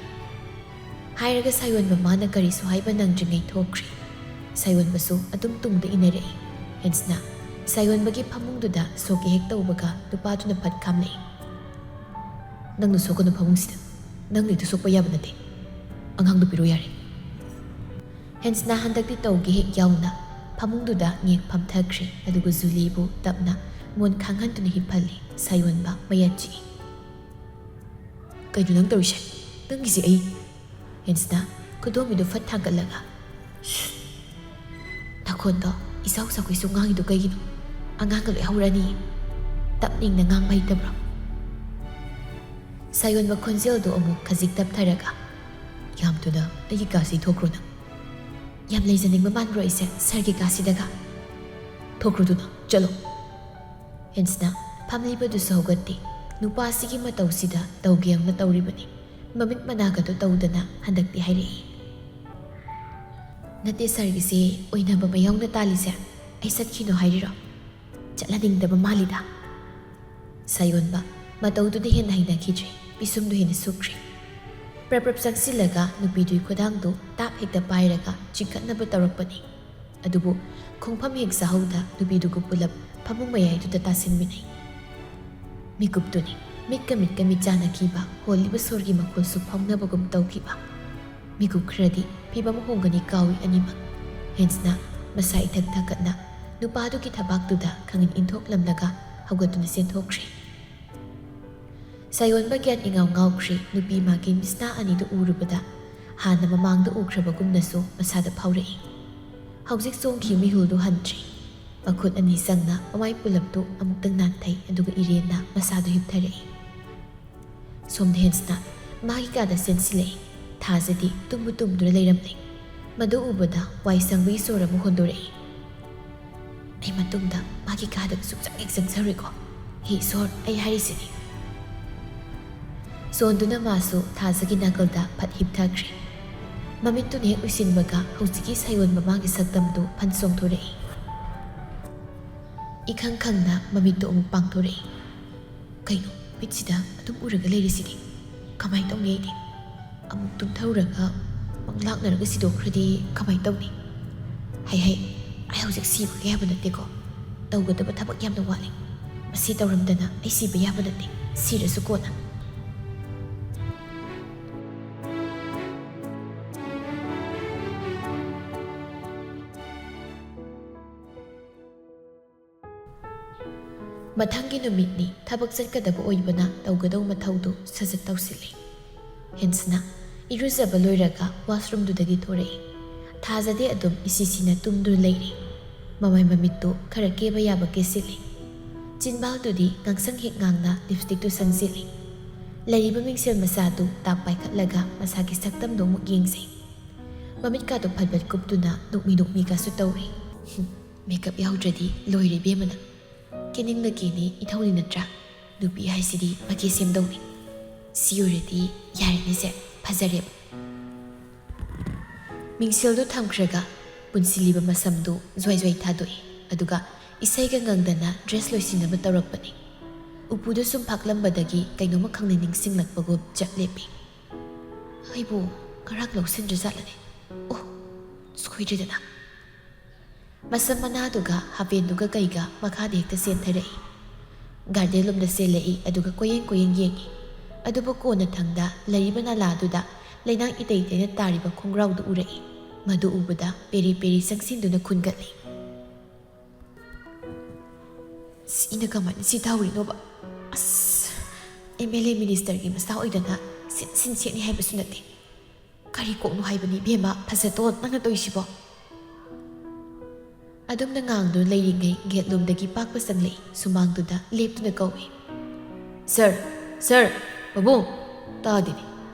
ꯍꯥꯏꯔꯒ ꯁꯥꯌꯣꯟꯕ ꯃꯥꯅ ꯀꯔꯤꯁꯨ ꯍꯥꯏꯕ ꯅꯪꯗ꯭ꯔꯤꯉꯩ ꯊꯣꯛꯈ꯭ꯔꯤ ꯁꯥꯌꯣꯟꯕꯁꯨ ꯑꯗꯨꯝ ꯇꯨꯡꯗ ꯏꯟꯅꯔꯛꯏ ꯍꯦꯟꯁꯅꯥ ꯁꯥꯌꯣꯟꯕꯒꯤ ꯐꯃꯨꯡꯗꯨꯗ ꯁꯣꯛꯀꯦ ꯍꯦꯛ ꯇꯧꯕꯒ ꯅꯨꯄꯥꯗꯨꯅ ꯐꯠ ꯈꯥꯝꯂꯛꯏ ꯅꯪꯅ ꯁꯣꯛꯀꯅꯨ ꯐꯃꯨꯡꯁꯤꯗ ꯅꯪ ꯂꯩꯇ ꯁꯣꯛꯄ ꯌꯥꯕ ꯅꯠꯇꯦ ꯑꯉꯥꯡꯗꯨ ꯄꯤꯔꯣ ꯌꯥꯔꯦ ꯍꯦꯟꯁꯅꯥ ꯍꯟꯗꯛꯇꯤ ꯇꯧꯒꯦ ꯍꯦꯛ ꯌꯥꯎꯅ ꯐꯃꯨꯡꯗꯨꯗ ꯉꯦꯛ ꯐꯝꯊꯈ꯭ꯔꯤ ꯑꯗꯨꯒ ꯖꯨꯂꯤꯕꯨ ꯇꯞꯅ ꯃꯣꯟ ꯈꯥꯡꯍꯟꯗꯨꯅ ꯍꯤꯞꯍꯜꯂꯤ ꯁꯥꯌꯣꯟꯕ ꯃꯌꯥ ꯆꯤꯛꯏ ꯀꯩꯅꯣ ꯅꯪ ꯇꯧꯔꯤꯁꯦ ꯅꯪꯒꯤꯁꯦ ꯑꯩ ꯍꯦꯟꯁꯅꯥ ꯈꯨꯗꯣꯝꯕꯤꯗꯨ ꯐꯠ ꯊꯥꯡꯒꯠꯂꯒ ꯅꯈꯣꯟꯗꯣ ꯏꯆꯥꯎ ꯆꯥꯎꯈꯩꯁꯨ ꯉꯥꯡꯉꯤꯗꯣ ꯀꯩꯒꯤꯅꯣ ꯑꯉꯥꯡꯒ ꯂꯣꯏ ꯍꯧꯔꯅꯤ ꯇꯞꯅꯤꯡꯅ ꯉꯥꯡꯕ ꯍꯩꯇꯕ꯭ꯔꯣ ꯁꯥꯌꯣꯟꯕ ꯈꯣꯟꯖꯦꯜꯗꯨ ꯑꯃꯨꯛ ꯈꯖꯤꯛ ꯇꯞꯊꯔꯒ ꯌꯥꯝ ꯊꯨꯅ ꯑꯩꯒꯤ ꯀꯥꯁꯤ ꯊꯣꯛꯈ꯭ꯔꯣ ꯅꯪ ꯌꯥꯝ ꯂꯩꯖꯅꯤꯡꯕ ꯃꯥꯟꯕ꯭ꯔꯣ ꯑꯩꯁꯦ ꯁꯔꯒꯤ ꯀꯥꯁꯤꯗꯒ ꯊꯣꯛꯈ꯭ꯔꯣꯗꯨꯅ ꯆꯠꯂꯣ ꯍꯦꯟꯁꯅꯥ ꯐꯝꯂꯤꯕꯗꯨꯁꯨ ꯍꯧꯒꯠꯇꯦ ꯅꯨꯄꯥꯁꯤꯒꯤ ꯃꯇꯧꯁꯤꯗ ꯇꯧꯒꯦ ꯌꯥꯎꯅ ꯇꯧꯔꯤꯕꯅꯤ ꯃꯃꯤꯠ ꯃꯅꯥꯒꯗꯣ ꯇꯧꯗꯅ ꯍꯟꯗꯛꯇꯤ ꯍꯥꯏꯔꯛꯏ ꯅꯠꯇꯦ ꯁꯔꯒꯤꯁꯦ ꯑꯣꯏꯅꯕ ꯃꯌꯥꯎꯅ ꯇꯥꯜꯂꯤꯁꯦ ꯑꯩ ꯆꯠꯈꯤꯅꯣ ꯍꯥꯏꯔꯤꯔꯣ ꯆꯠꯍꯟꯅꯤꯡꯗꯕ ꯃꯥꯜꯂꯤꯗ ꯁꯥꯌꯣꯟꯕ ꯃꯇꯧꯗꯨꯗ ꯍꯦꯟꯅ ꯍꯩꯅꯈꯤꯗ꯭ꯔꯦ ꯄꯤꯁꯨꯝꯗꯨ ꯍꯦꯟꯅ ꯁꯨꯛꯈ꯭ꯔꯦ ꯄ꯭ꯔꯞ ꯆꯪꯁꯤꯜꯂꯒ ꯅꯨꯄꯤꯗꯨꯒꯤ ꯈꯨꯗꯥꯡꯗꯨ ꯇꯥꯞ ꯍꯦꯛꯇ ꯄꯥꯏꯔꯒ ꯆꯤꯡꯈꯠꯅꯕ ꯇꯧꯔꯛꯄꯅꯤ ꯑꯗꯨꯕꯨ ꯈꯣꯡꯐꯝ ꯍꯦꯛ ꯆꯥꯍꯧꯗ ꯅꯨꯄꯤꯗꯨꯒ ꯄꯨꯂꯞ ꯐꯃꯨꯡ ꯃꯌꯥꯏꯗꯨꯗ ꯇꯥꯁꯤꯟꯃꯤꯟꯅꯩ ꯃꯤꯀꯨꯞꯇꯨꯅꯤ ꯃꯤꯠꯀ ꯃꯤꯠ ꯆꯥꯟꯅꯈꯤꯕ ꯍꯣꯜꯂꯤꯕ ꯁꯣꯔꯒꯤ ꯃꯈꯣꯜꯁꯨ ꯐꯥꯎꯅꯕꯒꯨꯝ ꯇꯧꯈꯤꯕ ꯃꯤꯀꯨꯞ ꯈꯔꯗꯤ ꯐꯤꯕꯝ ꯍꯣꯡꯒꯅꯤ ꯀꯥꯎꯏ ꯑꯅꯤꯃꯛ ꯍꯦꯟꯁꯅꯥ ꯃꯁꯥ ꯏꯊꯛ ꯊꯛꯀꯠꯅ ꯅꯨꯄꯥꯗꯨꯒꯤ ꯊꯕꯥꯛꯇꯨꯗ ꯈꯪꯏꯟ ꯏꯟꯊꯣꯛꯂꯝꯂꯒ ꯍꯧꯒꯠꯇꯨꯅ ꯆꯦꯟꯊꯣꯛꯈ꯭ꯔꯤ ꯁꯥꯌꯣꯟꯕ ꯒ꯭ꯌꯥꯟ ꯏꯉꯥꯎ ꯉꯥꯎꯈ꯭ꯔꯤ ꯅꯨꯄꯤ ꯃꯥꯒꯤ ꯃꯤꯁꯅꯥ ꯑꯅꯤꯗꯨ ꯎꯔꯨꯕꯗ ꯍꯥꯟꯅ ꯃꯃꯥꯡꯗ ꯎꯈ꯭ꯔꯕꯒꯨꯝꯅꯁꯨ ꯃꯁꯥꯗ ꯐꯥꯎꯔꯛꯏ ꯍꯧꯖꯤꯛ ꯆꯣꯡꯈꯤꯕ ꯃꯤꯍꯨꯜꯗꯨ ꯍꯟꯗ꯭ꯔꯤ ꯃꯈꯨꯠ ꯑꯅꯤ ꯆꯪꯅ ꯃꯃꯥꯏ ꯄꯨꯂꯞꯇꯨ ꯑꯃꯨꯛꯇꯪ ꯅꯥꯟꯊꯩ ꯑꯗꯨꯒ ꯏꯔꯦꯟꯅ ꯃꯁꯥꯗꯨ ꯍꯤꯞꯊꯔꯛꯏ ꯁꯣꯝꯗ ꯍꯦꯟꯁꯅꯥ ꯃꯥꯒꯤ ꯀꯥꯗ ꯆꯦꯟꯁꯤꯜꯂꯛꯏ ꯊꯥꯖꯗꯤ ꯇꯨꯝꯗꯨꯅ ꯂꯩꯔꯝꯂꯦ ꯃꯗꯨ ꯎꯕꯗ ꯋꯥꯏ ꯁꯪꯕꯒꯤ ꯁꯣꯔ ꯑꯃ ꯍꯣꯟꯗꯣꯔꯛꯏ ꯑꯩ ꯃꯇꯨꯡꯗ ꯃꯥꯒꯤ ꯀꯥꯗ ꯁꯨꯡꯆꯪ ꯍꯦꯛ ꯆꯪꯖꯔꯣꯏꯀꯣ ꯍꯦ ꯏꯁꯣꯔ ꯑꯩ ꯍꯥꯏꯔꯤꯁꯤꯅꯤ ꯁꯣꯟꯗꯨꯅ ꯃꯥꯁꯨ ꯊꯥꯖꯒꯤ ꯅꯥꯀꯜꯗ ꯐꯠ ꯍꯤꯞꯊꯈ꯭ꯔꯦ ꯃꯃꯤꯠꯇꯨꯅ ꯍꯦꯛ ꯎꯏꯁꯤꯟꯕꯒ ꯍꯧꯖꯤꯛꯀꯤ ꯁꯥꯌꯣꯟꯕ ꯃꯥꯒꯤ ꯁꯛꯇꯝꯗꯨ ꯐꯟ ꯆꯣꯡꯊꯣꯔꯛꯏ ꯏꯈꯪ ꯈꯪꯅ ꯃꯃꯤꯠꯇꯨ ꯑꯃꯨꯛ ꯄꯥꯡꯊꯣꯔꯛꯏ ꯀꯩꯅꯣ ꯃꯤꯠꯁꯤꯗ ꯑꯗꯨꯝ ꯎꯔꯒ ꯂꯩꯔꯤꯁꯤꯗꯤ ꯀꯃꯥꯏꯅ ꯇꯧꯅꯤ ꯑꯩꯗꯤ ꯑꯃꯨꯛ ꯇꯨꯝꯊꯔꯨꯔꯒ ꯃꯪꯂꯥꯛꯅꯔꯒ ꯁꯤꯗꯣꯛꯈ꯭ꯔꯗꯤ ꯀꯃꯥꯏꯅ ꯇꯧꯅꯤ ꯑꯩ ꯍꯧꯖꯤꯛ ꯁꯤꯕꯒ ꯌꯥꯕ ꯅꯠꯇꯦꯀꯣ ꯇꯧꯒꯗꯕ ꯊꯕꯛ ꯌꯥꯝꯅ ꯋꯥꯠꯂꯤ ꯃꯁꯤ ꯇꯧꯔꯝꯗꯅ ꯑꯩ ꯁꯤꯕ ꯌꯥꯕ ꯅꯠꯇꯦ ꯁꯤꯔꯁꯨ ꯀꯣꯟꯅ ꯃꯊꯪꯒꯤ ꯅꯨꯃꯤꯠꯅꯤ ꯊꯕꯛ ꯆꯠꯀꯗꯕ ꯑꯣꯏꯕꯅ ꯇꯧꯒꯗꯧ ꯃꯊꯧꯗꯨ ꯁꯠ-ꯁꯠ ꯇꯧꯁꯤꯜꯂꯤ ꯍꯦꯟꯁꯅ ꯏꯔꯨꯖꯕ ꯂꯣꯏꯔꯒ ꯋꯥꯁꯔꯨꯝꯗꯨꯗꯒꯤ ꯊꯣꯔꯛꯏ ꯊꯥꯖꯗꯦ ꯑꯗꯨꯝ ꯏꯁꯤꯁꯤꯅ ꯇꯨꯝꯗꯨꯅ ꯂꯩꯔꯤ ꯃꯃꯥꯏ ꯃꯃꯤꯠꯇꯨ ꯈꯔ ꯀꯦꯕ ꯌꯥꯕ ꯀꯦꯁꯤꯜꯂꯤ ꯆꯤꯟꯕꯥꯜꯗꯨꯗꯤ ꯉꯥꯡꯁꯪ ꯍꯦꯛ ꯉꯥꯡꯅ ꯂꯤꯞꯁꯇꯤꯛꯇꯨ ꯁꯪꯖꯤꯜꯂꯤ ꯂꯩꯔꯤꯕ ꯃꯤꯡꯁꯦꯜ ꯃꯆꯥꯗꯨ ꯇꯥꯞ ꯄꯥꯏꯈꯠꯂꯒ ꯃꯁꯥꯒꯤ ꯁꯛꯇꯝꯗꯨ ꯑꯃꯨꯛ ꯌꯦꯡꯖꯩ ꯃꯃꯤꯠꯀꯥꯗꯨ ꯐꯠꯐꯠ ꯀꯨꯞꯇꯨꯅ ꯅꯣꯛꯃꯤ-ꯅꯣꯛꯃꯤꯒꯁꯨ ꯇꯧꯔꯤ ꯃꯦꯀꯞ ꯌꯥꯎꯗ꯭ꯔꯗꯤ ꯂꯣꯏꯔꯦ ꯏꯕꯦꯝꯃꯅ ꯀꯦꯅꯤꯡꯅ ꯀꯦꯅꯤ ꯏꯊꯧꯅꯤ ꯅꯠꯇ꯭ꯔꯥ ꯅꯨꯄꯤ ꯍꯥꯏꯁꯤꯗꯤ ꯃꯀꯦ ꯁꯦꯝꯗꯧꯅꯤ ꯁꯤ ꯑꯣꯏꯔꯗꯤ ꯌꯥꯔꯦꯅꯦꯁꯦ ꯐꯖꯔꯦꯕ ꯃꯤꯡꯁꯦꯜꯗꯨ ꯊꯝꯈ꯭ꯔꯒ ꯄꯨꯟꯁꯤꯜꯂꯤꯕ ꯃꯁꯝꯗꯨ ꯖ꯭ꯋꯥꯏ-ꯖ꯭ꯋꯥꯏ ꯊꯥꯗꯣꯛꯏ ꯑꯗꯨꯒ ꯏꯁꯩꯒ ꯉꯪꯗꯅ ꯗ꯭ꯔꯦꯁ ꯂꯣꯏꯁꯤꯟꯅꯕ ꯇꯧꯔꯛꯄꯅꯤ ꯎꯄꯨꯗ ꯁꯨꯝ ꯐꯥꯛꯂꯝꯕꯗꯒꯤ ꯀꯩꯅꯣꯝꯃ ꯈꯪꯅ ꯅꯤꯡꯁꯤꯡꯂꯛꯄꯒꯨꯝ ꯆꯞ ꯂꯦꯞꯄꯤ ꯑꯩꯕꯨ ꯉꯔꯥꯡ ꯂꯧꯁꯤꯟꯗ꯭ꯔꯖꯥꯠꯂꯅꯦ ꯑꯣ ꯁꯣꯏꯗ꯭ꯔꯦꯗꯅ ꯃꯁꯝ ꯃꯅꯥꯗꯨꯒ ꯍꯥꯄꯦꯟꯗꯨꯒ ꯀꯩꯒ ꯃꯈꯥꯗ ꯍꯦꯛꯇ ꯆꯦꯟꯊꯔꯛꯏ ꯒꯥꯔꯗꯦꯟ ꯂꯣꯝꯗ ꯆꯦꯜꯂꯛꯏ ꯑꯗꯨꯒ ꯀꯣꯌꯦꯡ ꯌꯦꯡꯉꯤ ꯑꯗꯨꯕꯨ ꯀꯣꯟꯅ ꯊꯪꯗ ꯂꯩꯔꯤꯕ ꯅꯂꯥꯗꯨꯗ ꯂꯩꯅꯥꯡ ꯏꯇꯩ ꯇꯩꯅ ꯇꯥꯔꯤꯕ ꯈꯣꯡꯒ꯭ꯔꯥꯎꯗꯨ ꯎꯔꯛꯏ ꯃꯗꯨ ꯎꯕꯗ ꯄꯦꯔꯤ ꯄꯦꯔꯤ ꯆꯪꯁꯤꯟꯗꯨꯅ ꯈꯨꯟꯒꯠꯂꯤ ꯁꯤꯅ ꯀꯃꯥꯏꯅ ꯁꯤ ꯊꯥꯍꯧꯔꯤꯅꯣꯕ ꯑꯁ MLA ꯃꯤꯅꯤꯁꯇꯔꯒꯤ ꯃꯆꯥ ꯑꯣꯏꯗꯅ ꯁꯤꯟ ꯁꯦꯠꯅꯤ ꯍꯥꯏꯕꯁꯨ ꯅꯠꯇꯦ ꯀꯔꯤ ꯀꯣꯛꯅꯣ ꯍꯥꯏꯕꯅꯤ ꯏꯕꯦꯝꯃ ꯐꯖꯇꯣꯟ ꯅꯪꯅ ꯇꯧꯏꯁꯤꯕꯣ ꯑꯗꯨꯝꯅ ꯉꯥꯡꯗꯨꯅ ꯂꯩꯔꯤꯉꯩ ꯒꯦꯠꯂꯣꯝꯗꯒꯤ ꯄꯥꯛꯄ ꯆꯪꯂꯛꯏ ꯁꯨꯃꯥꯡꯗꯨꯗ ꯂꯦꯞꯇꯨꯅ ꯀꯧꯏ ꯁꯔ ꯄꯥꯕꯨꯡ ꯇꯥꯗꯦꯅꯦ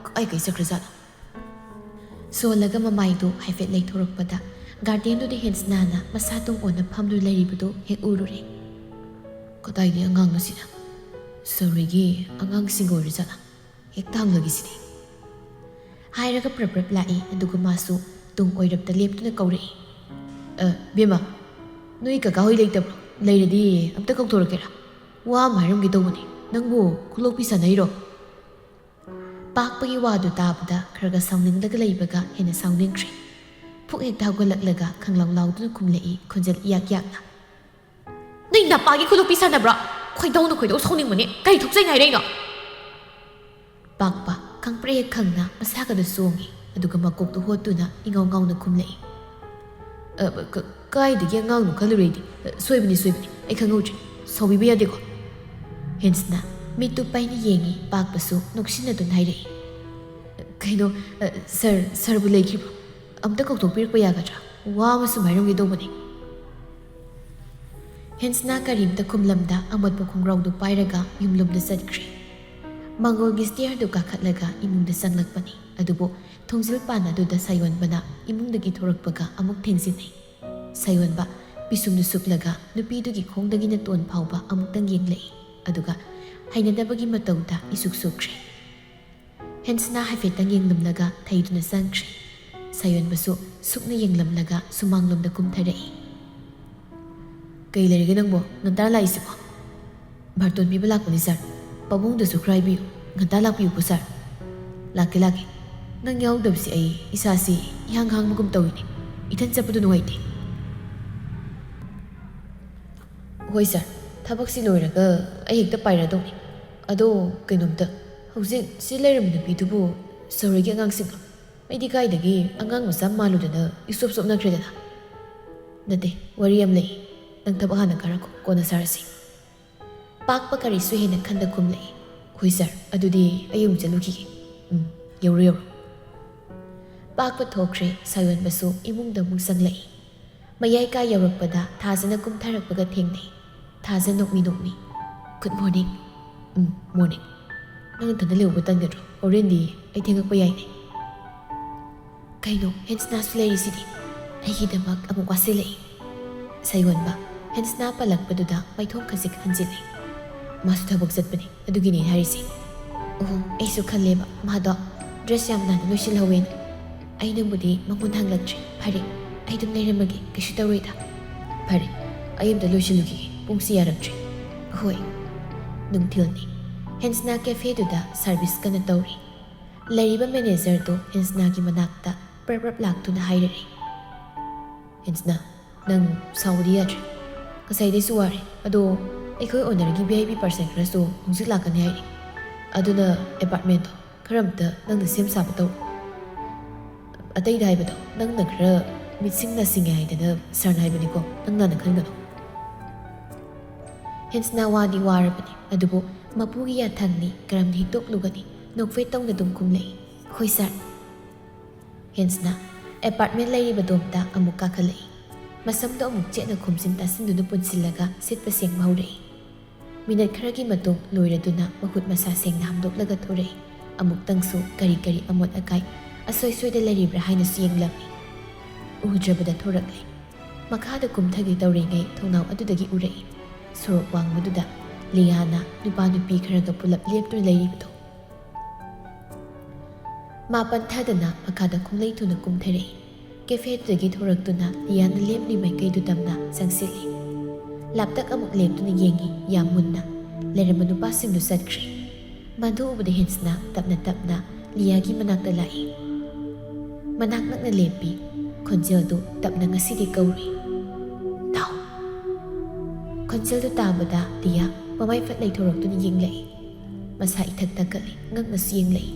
ꯀꯩ ꯆꯠꯈ꯭ꯔꯖꯥꯠꯅꯣ ꯁꯣꯜꯂꯒ ꯃꯃꯥꯏꯗꯨ ꯍꯥꯏꯐꯦꯠ ꯂꯩꯊꯣꯔꯛꯄꯗ ꯒꯥꯔꯗꯦꯟꯗꯨꯗ ꯍꯦꯟꯁꯅꯥꯅ ꯃꯁꯥ ꯇꯨꯡ ꯑꯣꯟꯅ ꯐꯝꯗꯨꯅ ꯂꯩꯔꯤꯕꯗꯨ ꯍꯦꯛ ꯎꯔꯨꯔꯦ ꯀꯗꯥꯏꯗꯒꯤ ꯑꯉꯥꯡꯅꯣ ꯁꯤꯅ ꯁꯔꯣꯏꯒꯤ ꯑꯉꯥꯡꯁꯤꯡꯒ ꯑꯣꯏꯔꯖꯥꯠꯂ ꯍꯦꯛꯇ ꯍꯪꯂꯒꯤꯁꯤꯗꯤ ꯍꯥꯏꯔꯒ ꯄ꯭ꯔꯞ ꯂꯥꯛꯏ ꯑꯗꯨꯒ ꯃꯥꯁꯨ ꯇꯨꯡ ꯑꯣꯏꯔꯞꯇ ꯂꯦꯞꯇꯨꯅ ꯀꯧꯔꯛꯏ ꯕꯦꯝꯃ ꯅꯣꯏ ꯀꯀꯥ ꯍꯣꯏ ꯂꯩꯇꯕ꯭ꯔꯣ ꯂꯩꯔꯗꯤ ꯑꯝꯇ ꯀꯧꯊꯣꯔꯛꯀꯦꯔꯥ ꯋꯥ ꯑꯃ ꯍꯥꯏꯔꯝꯒꯦ ꯇꯧꯕꯅꯤ ꯅꯪꯕꯨ ꯈꯨꯂꯣꯛꯄꯤ ꯁꯥꯟꯅꯩꯔꯣ ꯄꯥꯛꯄꯒꯤ ꯋꯥꯗꯨ ꯇꯥꯕꯗ ꯈꯔꯒ ꯁꯥꯎꯅꯤꯡꯂꯒ ꯂꯩꯕꯒ ꯍꯦꯟꯅ ꯁꯥꯎꯅꯤꯡꯈ꯭ꯔꯦ ꯄꯨꯛ ꯍꯦꯛꯇ ꯍꯧꯒꯠꯂꯛꯂꯒ ꯈꯪꯂꯥꯎ ꯂꯥꯎꯗꯨꯅ ꯈꯨꯝꯂꯛꯏ ꯈꯣꯟꯖꯦꯜ ꯏꯌꯥꯛ-ꯌꯥꯛꯅ ꯅꯣꯏ ꯅꯄꯥꯒꯤ ꯈꯨꯂꯣꯛꯄꯤ ꯁꯥꯟꯅꯕ꯭ꯔꯣ ꯈꯣꯏꯗꯧ ꯁꯥꯎꯅꯤꯡꯕꯅꯦ ꯀꯔꯤ ꯊꯣꯛꯆꯩ ꯍꯥꯏꯔꯛꯏꯅꯣ ꯄꯥꯛꯄ ꯈꯪꯄ꯭ꯔꯦꯛ ꯍꯦꯛ ꯈꯪꯅ ꯃꯁꯥꯒꯗ ꯆꯣꯡꯉꯤ ꯑꯗꯨꯒ ꯃꯀꯣꯛꯇꯨ ꯍꯣꯠꯇꯨꯅ ꯏꯉꯥꯎ ꯉꯥꯎꯅ ꯈꯨꯝꯂꯛꯏ ꯀꯥꯏꯗꯒꯤ ꯑꯉꯥꯡꯅꯣ ꯈꯜꯂꯨꯔꯦꯗꯤ ꯁꯣꯏꯕꯅꯤ ꯑꯩ ꯈꯪꯍꯧꯗ꯭ꯔꯦ ꯁꯥꯎꯕꯤꯕ ꯌꯥꯗꯦꯀꯣ ꯍꯦꯟꯁꯅ ꯃꯤꯠꯇꯨ ꯄꯥꯏꯅ ꯌꯦꯡꯉꯤ ꯄꯥꯛꯄꯁꯨ ꯅꯣꯛꯁꯤꯟꯅꯗꯨꯅ ꯍꯥꯏꯔꯛꯏ ꯀꯩꯅꯣ ꯁꯔꯕꯨ ꯂꯩꯈꯤꯕ꯭ꯔꯣ ꯑꯝꯇ ꯀꯧꯊꯣꯛꯄꯤꯔꯛꯄ ꯌꯥꯒꯗ꯭ꯔꯥ ꯋꯥ ꯑꯃ ꯁꯨꯝ ꯍꯥꯏꯔꯝꯒꯦ ꯇꯧꯕꯅꯤ ꯍꯦꯟꯁꯅ ꯀꯔꯤꯝꯇ ꯈꯨꯝꯂꯝꯗ ꯑꯃꯣꯠꯄ ꯈꯣꯡꯒ꯭ꯔꯥꯎꯗꯨ ꯄꯥꯏꯔꯒ ꯌꯨꯝꯂꯣꯝꯗ ꯆꯠꯈ꯭ꯔꯦ ꯃꯥꯡꯒꯣꯜꯒꯤ ꯁ꯭ꯇꯤꯌꯔꯗꯨ ꯀꯥꯈꯠꯂꯒ ꯏꯃꯨꯡꯗ ꯆꯪꯂꯛꯄꯅꯤ ꯑꯗꯨꯕꯨ ꯊꯣꯡꯖꯤꯜ ꯄꯥꯟ ꯑꯗꯨꯗ ꯁꯥꯌꯣꯟꯕꯅ ꯏꯃꯨꯡꯗꯒꯤ ꯊꯣꯔꯛꯄꯒ ꯑꯃꯨꯛ ꯊꯦꯡꯖꯤꯟꯅꯩ ꯁꯥꯌꯣꯟꯕ ꯄꯤꯁꯨꯝꯗꯨ ꯁꯨꯞꯂꯒ ꯅꯨꯄꯤꯗꯨꯒꯤ ꯈꯣꯡꯗꯒꯤꯅ ꯇꯣꯟ ꯐꯥꯎꯕ ꯑꯃꯨꯛꯇꯪ ꯌꯦꯡꯂꯛꯏ ꯑꯗꯨꯒ ꯍꯩꯅꯗꯕꯒꯤ ꯃꯇꯧꯗ ꯏꯁꯨꯛ ꯁꯨꯛꯈ꯭ꯔꯦ ꯍꯦꯟꯁꯅ ꯍꯥꯏꯐꯦꯠꯇꯪ ꯌꯦꯡꯂꯝꯂꯒ ꯊꯩꯗꯨꯅ ꯆꯪꯈ꯭ꯔꯦ ꯁꯥꯌꯣꯟꯕꯁꯨ ꯁꯨꯛꯅ ꯌꯦꯡꯂꯝꯂꯒ ꯁꯨꯃꯥꯡꯂꯣꯝꯗ ꯀꯨꯝꯊꯔꯛꯏ ꯀꯩ ꯂꯩꯔꯒꯦ ꯅꯪꯕꯣ ꯉꯟꯇꯥ ꯂꯥꯛꯏꯁꯤꯕꯣ ꯕꯥꯔꯇꯣꯟ ꯄꯤꯕ ꯂꯥꯛꯄꯅꯤ ꯁꯥꯔ ꯄꯥꯕꯨꯡꯗꯁꯨ ꯈꯔ ꯍꯥꯏꯕꯤꯌꯨ ꯉꯟꯇꯥ ꯂꯥꯛꯄꯤꯌꯨꯀꯣ ꯁꯥꯔ ꯂꯥꯛꯀꯦ ꯅꯪ ꯌꯥꯎꯗꯕꯁꯤ ꯑꯩ ꯏꯁꯥꯁꯤ ꯏꯍꯥꯡ ꯍꯥꯡꯕꯒꯨꯝ ꯇꯧꯏꯅꯦ ꯏꯊꯟ ꯆꯠꯄꯗꯨ ꯅꯨꯡꯉꯥꯏꯇꯦ ꯍꯣꯏ ꯁꯥꯔ ꯊꯕꯛꯁꯤ ꯂꯣꯏꯔꯒ ꯑꯩ ꯍꯦꯛꯇ ꯄꯥꯏꯔꯗꯧꯅꯤ ꯑꯗꯣ ꯀꯩꯅꯣꯝꯇ ꯍꯧꯖꯤꯛ ꯁꯤ ꯂꯩꯔꯝꯕ ꯅꯨꯄꯤꯗꯨꯕꯨ ꯁꯔꯣꯏꯒꯤ ꯑꯉꯥꯡꯁꯤꯡꯒ ꯑꯩꯗꯤ ꯀꯥꯏꯗꯒꯤ ꯑꯉꯥꯡ ꯃꯆꯥ ꯃꯥꯜꯂꯨꯗꯅ ꯏꯁꯣꯞ ꯆꯣꯞꯅꯈ꯭ꯔꯦꯗꯅ ꯅꯠꯇꯦ ꯋꯥꯔꯤ ꯑꯃ ꯂꯩ ꯅꯪ ꯊꯕꯛ ꯍꯥꯟꯅ ꯀꯥꯔꯛꯈꯣ ꯀꯣꯟꯅ ꯁꯥꯔꯁꯤ ꯄꯥꯛꯄ ꯀꯔꯤꯁꯨ ꯍꯦꯟꯅ ꯈꯟꯗ ꯈꯨꯝꯂꯛꯏ ꯍꯣꯏ ꯁꯥꯔ ꯑꯗꯨꯗꯤ ꯑꯩ ꯑꯃꯨꯛ ꯆꯠꯂꯨꯈꯤꯒꯦ ꯌꯧꯔꯣ ꯄꯥꯛꯄ ꯊꯣꯛꯈ꯭ರೆ ꯁꯥꯌꯣꯟꯕꯁꯨ ꯏꯃꯨꯡꯗ ꯑꯃꯨꯛ ꯆꯪꯂꯛꯏ ꯃꯌꯥꯏ ꯀꯥ ꯌꯧꯔꯛꯄꯗ ꯊꯥꯖꯅ ꯀꯨꯝꯊꯔꯛꯄꯒ ꯊꯦꯡꯅꯩ ꯊꯥꯖ ꯅꯣꯛꯃꯤ ꯒꯨꯗ ꯃꯣꯔꯅꯤꯡ ꯃꯣꯔꯅꯤꯡ ꯅꯪ ꯅꯊꯟꯗ ꯂꯩꯍꯧꯕ ꯇꯟꯒꯗ꯭ꯔꯣ ꯍꯣꯔꯦꯟꯗꯤ ꯑꯩ ꯊꯦꯡꯉꯛꯄ ꯌꯥꯏꯅꯦ ꯀꯩꯅꯣ ꯍꯦꯟꯁꯅꯥꯁꯨ ꯂꯩꯔꯤꯁꯤꯗꯤ ꯑꯩꯒꯤꯗꯃꯛ ꯑꯃꯨꯛ ꯋꯥꯁꯤꯜꯂꯛꯏ ꯁꯥꯌꯣꯟꯕ ꯍꯦꯟꯁꯅꯥ ꯄꯜꯂꯛꯄꯗꯨꯗ ꯃꯥꯏꯊꯣꯡ ꯈꯖꯤꯛ ꯍꯟꯖꯤꯜꯂꯤ ꯃꯥꯁꯨ ꯊꯕꯛ ꯆꯠꯄꯅꯤ ꯑꯗꯨꯒꯤꯅꯦ ꯍꯥꯏꯔꯤꯁꯤ ꯑꯣ ꯑꯩꯁꯨ ꯈꯜꯂꯦꯕ ꯃꯥꯗꯣ ꯗ꯭ꯔꯦꯁ ꯌꯥꯝ ꯅꯥꯟꯅ ꯂꯣꯏꯁꯤꯜꯍꯧꯋꯦꯅ ꯑꯩꯅꯕꯨꯗꯤ ꯃꯉꯣꯟ ꯍꯪꯂꯛꯇ꯭ꯔꯤ ꯐꯔꯦ ꯑꯩ ꯑꯗꯨꯝ ꯂꯩꯔꯝꯃꯒꯦ ꯀꯩꯁꯨ ꯇꯧꯔꯣꯏꯗ ꯐꯔꯦ ꯑꯩ ꯑꯝꯇ ꯂꯣꯏꯁꯤꯜꯂꯨꯈꯤꯒꯦ ꯄꯨꯡꯁꯤ ꯌꯥꯔꯛꯇ꯭ꯔꯤ ꯍꯣꯏ ꯅꯨꯡꯊꯤꯜꯅꯤ ꯍꯦꯟꯁꯅꯥ ꯀꯦꯐꯦꯗꯨꯗ ꯁꯥꯔꯚꯤꯁ ꯀꯟꯅ ꯇꯧꯔꯤ ꯂꯩꯔꯤꯕ ꯃꯦꯅꯦꯖꯔꯗꯨ ꯍꯦꯟꯁꯅꯥꯒꯤ ꯃꯅꯥꯛꯇ ꯄ꯭ꯔꯞ ꯂꯥꯛꯇꯨꯅ ꯍꯥꯏꯔꯛꯏ ꯍꯦꯟꯁꯅꯥ ꯅꯪ ꯁꯥꯎꯕꯗꯤ ꯌꯥꯗ꯭ꯔꯦ ꯉꯁꯥꯏꯗꯩꯁꯨ ꯋꯥꯔꯦ ꯑꯗꯣ ꯑꯩꯈꯣꯏ ꯑꯣꯅꯔꯒꯤ VIP ꯄꯔꯁꯟ ꯈꯔꯁꯨ ꯍꯧꯖꯤꯛ ꯂꯥꯛꯀꯅꯤ ꯍꯥꯏꯔꯤ ꯑꯗꯨꯅ ꯑꯦꯄꯥꯔꯠꯃꯦꯟꯇꯣ ꯈꯔ ꯑꯝꯇ ꯅꯪꯅ ꯁꯦꯝ ꯁꯥꯕ ꯇꯧ ꯑꯇꯩꯗ ꯍꯥꯏꯕꯗꯣ ꯅꯪꯅ ꯈꯔ ꯃꯤꯠꯁꯤꯡꯅ ꯁꯤꯡꯉꯦ ꯍꯥꯏꯗꯅ ꯁꯥꯔꯅ ꯍꯥꯏꯕꯅꯤꯀꯣ ꯅꯪ ꯂꯥꯟꯅ ꯈꯟꯒꯅꯨ ꯍꯦꯟꯁꯅ ꯋꯥꯗꯤ ꯋꯥꯔꯕꯅꯤ ꯑꯗꯨꯕꯨ ꯃꯄꯨꯒꯤ ꯌꯥꯊꯪꯅꯤ ꯀꯔꯝꯅ ꯍꯤꯛꯇꯣꯛꯂꯨꯒꯅꯤ ꯅꯣꯛꯐꯦꯠ ꯇꯧꯅ ꯑꯗꯨꯝ ꯈꯨꯝꯂꯛꯏ ꯍꯣꯏ ꯁꯥꯔ ꯍꯦꯟꯁꯅ ꯑꯦꯄꯥꯔꯠꯃꯦꯟ ꯂꯩꯔꯤꯕꯗꯣꯝꯗ ꯑꯃꯨꯛ ꯀꯥꯈꯠꯂꯛꯏ ꯃꯁꯝꯗꯣ ꯑꯃꯨꯛ ꯆꯦꯠꯅ ꯈꯣꯝꯖꯤꯟ ꯇꯥꯁꯤꯟꯗꯨꯅ ꯄꯨꯟꯁꯤꯜꯂꯒ ꯁꯤꯠꯄ ꯁꯦꯡꯕ ꯍꯧꯔꯛꯏ ꯃꯤꯅꯠ ꯈꯔꯒꯤ ꯃꯇꯨꯡ ꯂꯣꯏꯔꯗꯨꯅ ꯃꯈꯨꯠ ꯃꯁꯥ ꯁꯦꯡꯅ ꯍꯥꯝꯗꯣꯛꯂꯒ ꯊꯣꯔꯛꯏ ꯑꯃꯨꯛꯇꯪꯁꯨ ꯀꯔꯤ ꯀꯔꯤ ꯑꯃꯣꯠ ꯑꯀꯥꯏ ꯑꯁꯣꯏ ꯁꯣꯏꯗ ꯂꯩꯔꯤꯕ꯭ꯔꯥ ꯍꯥꯏꯅꯁꯨ ꯌꯦꯡꯂꯝꯃꯤ ꯎꯗ꯭ꯔꯕꯗ ꯊꯣꯔꯛꯂꯦ ꯃꯈꯥꯗ ꯀꯨꯝꯊꯒꯦ ꯇꯧꯔꯤꯉꯩ ꯊꯣꯡꯅꯥꯎ ꯑꯗꯨꯗꯒꯤ ꯎꯔꯛꯏ ꯁꯣꯔꯣꯛ ꯋꯥꯡꯕꯗꯨꯗ ꯂꯤꯌꯥꯅ ꯅꯨꯄꯥ ꯅꯨꯄꯤ ꯈꯔꯒ ꯄꯨꯂꯞ ꯂꯦꯞꯇꯨꯅ ꯂꯩꯔꯤꯕꯗꯣ ꯃꯥ ꯄꯟꯊꯗꯅ ꯃꯈꯥꯗ ꯈꯣꯡꯂꯩ ꯊꯨꯅ ꯀꯨꯝꯊꯔꯛꯏ ꯀꯦꯐꯦꯗꯨꯗꯒꯤ ꯊꯣꯔꯛꯇꯨꯅ ꯂꯤꯌꯥꯅ ꯂꯦꯞꯂꯤ ꯃꯥꯏꯀꯩꯗꯨ ꯇꯝꯅ ꯆꯪꯁꯤꯜꯂꯤ ꯂꯥꯞꯇꯛ ꯑꯃꯨꯛ ꯂꯦꯞꯇꯨꯅ ꯌꯦꯡꯉꯤ ꯌꯥꯝ ꯃꯨꯟꯅ ꯂꯩꯔꯝꯕ ꯅꯨꯄꯥꯁꯤꯡꯗꯨ ꯆꯠꯈ꯭ꯔꯦ ꯃꯗꯨ ꯎꯕꯗ ꯍꯦꯟꯁꯅ ꯇꯞꯅ ꯇꯞꯅ ꯂꯤꯌꯥꯒꯤ ꯃꯅꯥꯛꯇ ꯂꯥꯛꯏ ꯃꯅꯥꯛ ꯅꯛꯅ ꯂꯦꯞꯄꯤ ꯈꯣꯟꯖꯦꯜꯗꯨ ꯇꯞꯅ ꯉꯁꯤꯗꯤ ꯀꯧꯔꯤ ꯇꯥꯎ ꯈꯣꯟꯖꯦꯜꯗꯨ ꯇꯥꯕꯗ ꯂꯤꯌꯥ ꯃꯃꯥꯏ ꯐꯠ ꯂꯩꯊꯣꯔꯛꯇꯨꯅ ꯌꯦꯡꯂꯛꯏ ꯃꯁꯥ ꯏꯊꯛ ꯊꯛꯀꯠꯂꯤ ꯉꯛꯅꯁꯨ ꯌꯦꯡꯂꯛꯏ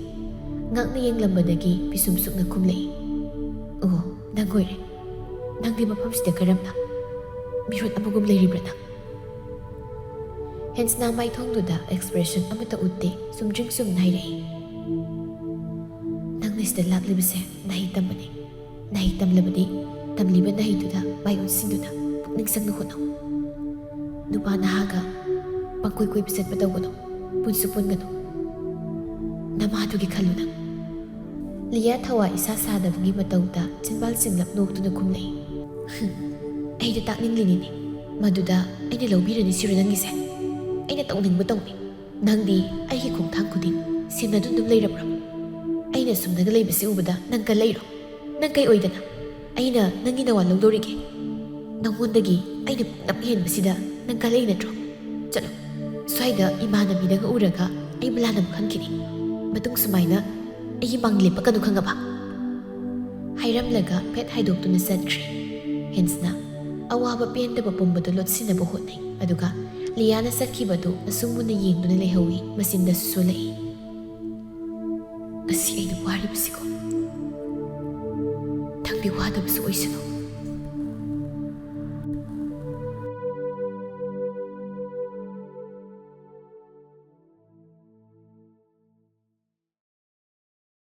ꯉꯛꯅ ꯌꯦꯡꯂꯝꯕꯗꯒꯤ ꯄꯤꯁꯨꯝ ꯁꯨꯛꯅ ꯈꯨꯝꯂꯛꯏ ꯑꯣ ꯅꯪ ꯑꯣꯏꯔꯦ ꯅꯪꯗꯤ ꯃꯐꯝꯁꯤꯗ ꯀꯔꯝꯅ ꯃꯤꯔꯣꯠ ꯑꯃꯒꯨꯝ ꯂꯩꯔꯤꯕ꯭ꯔꯥ ꯅꯪ ꯍꯦꯟꯁꯅ ꯃꯥꯏꯊꯣꯡꯗꯨꯗ ꯑꯦꯛꯁꯄ꯭ꯔꯦꯁꯟ ꯑꯃꯠꯇ ꯎꯠꯇꯦ ꯁꯨꯝꯗ꯭ꯔꯤꯡ ꯁꯨꯝꯅ ꯍꯥꯏꯔꯛꯏ ꯅꯪꯅ ꯁꯤꯗ ꯂꯥꯛꯂꯤꯕꯁꯦ ꯅꯍꯩ ꯇꯝꯕꯅꯤ ꯅꯍꯩ ꯇꯝꯂꯕꯗꯤ ꯇꯝꯂꯤꯕ ꯅꯍꯩꯗꯨꯗ ꯃꯥꯏ ꯑꯣꯟꯁꯤꯟꯗꯨꯅ ꯄꯨꯛꯅꯤꯡ ꯆꯪꯅ ꯍꯣꯠꯅꯧ ꯅꯨꯄꯥ ꯅꯍꯥꯒ ꯄꯪꯀꯣꯏ ꯀꯣꯏꯕ ꯆꯠꯄ ꯇꯧꯒꯅꯨ ꯄꯨꯟꯁꯨ ꯄꯨꯟꯒꯅꯨ ꯅꯃꯥꯗꯨꯒꯤ ꯈꯜꯂꯨ ꯅꯪ ꯂꯤꯌꯥ ꯊꯋꯥꯏ ꯏꯁꯥ ꯁꯥꯗꯕꯒꯤ ꯃꯇꯧꯗ ꯆꯤꯟꯕꯥꯜ ꯆꯤꯡꯂꯞ ꯅꯣꯛꯇꯨꯅ ꯈꯨꯝꯂꯛꯏ ꯑꯩꯅ ꯇꯥꯛꯅꯤꯡꯂꯤꯅꯤꯅꯦ ꯃꯗꯨꯗ ꯑꯩꯅ ꯂꯧꯕꯤꯔꯅꯤ ꯁꯤꯔꯣ ꯅꯪꯒꯤꯁꯦ ꯑꯩꯅ ꯇꯧꯅꯤꯡꯕ ꯇꯧꯅꯤ ꯅꯪꯗꯤ ꯑꯩꯒꯤ ꯈꯣꯡꯊꯥꯡ ꯈꯨꯗꯤꯡ ꯁꯦꯟꯅꯗꯨꯅ ꯑꯗꯨꯝ ꯂꯩꯔꯕ꯭ꯔꯣ ꯑꯩꯅ ꯁꯨꯝꯅꯒ ꯂꯩꯕꯁꯤ ꯎꯕꯗ ꯅꯪ ꯀ ꯂꯩꯔꯣ ꯅꯪ ꯀꯩ ꯑꯣꯏꯗꯅ ꯑꯩꯅ ꯅꯪꯒꯤ ꯅꯋꯥ ꯂꯧꯗꯣꯔꯤꯒꯦ ꯅꯪꯉꯣꯟꯗꯒꯤ ꯑꯩꯅ ꯄꯨꯛꯅꯞ ꯍꯦꯟꯕꯁꯤꯗ ꯅꯪ ꯀ ꯂꯩ ꯅꯠꯇ꯭ꯔꯣ ꯆꯠꯂꯣ ꯁ꯭ꯋꯥꯏꯗ ꯏꯃꯥꯟꯅꯕꯤꯗꯒ ꯎꯔꯒ ꯑꯩꯕꯨ ꯂꯥꯟꯅ ꯈꯟꯈꯤꯅꯤ ꯃꯇꯨꯡ ꯁꯨꯃꯥꯏꯅ ꯑꯩꯒꯤ ꯃꯥꯡ ꯂꯦꯞꯄꯛꯀꯅꯨ ꯈꯪꯉꯕ ꯍꯥꯏꯔꯝꯂꯒ ꯐꯦꯠ ꯍꯥꯏꯗꯣꯛꯇꯨꯅ ꯆꯠꯈ꯭ꯔꯦ ꯍꯦꯟꯁꯅ ꯑꯋꯥꯕ ꯄꯦꯟꯗꯕ ꯄꯨꯝꯕꯗꯨ ꯂꯣꯠꯁꯤꯟꯅꯕ ꯍꯣꯠꯅꯩ ꯑꯗꯨꯒ ꯂꯤꯌꯥꯅ ꯆꯠꯈꯤꯕꯗꯨ ꯑꯁꯨꯝ ꯃꯨꯟꯅ ꯌꯦꯡꯗꯨꯅ ꯂꯩꯍꯧꯏ ꯃꯆꯤꯟꯗꯁꯨ ꯁꯣꯜꯂꯛꯏ ꯉꯁꯤ ꯑꯩꯅ ꯋꯥꯔꯤꯕꯁꯤꯀꯣ ꯅꯪꯗꯤ ꯋꯥꯗꯕꯁꯨ ꯑꯣꯏꯁꯅꯨ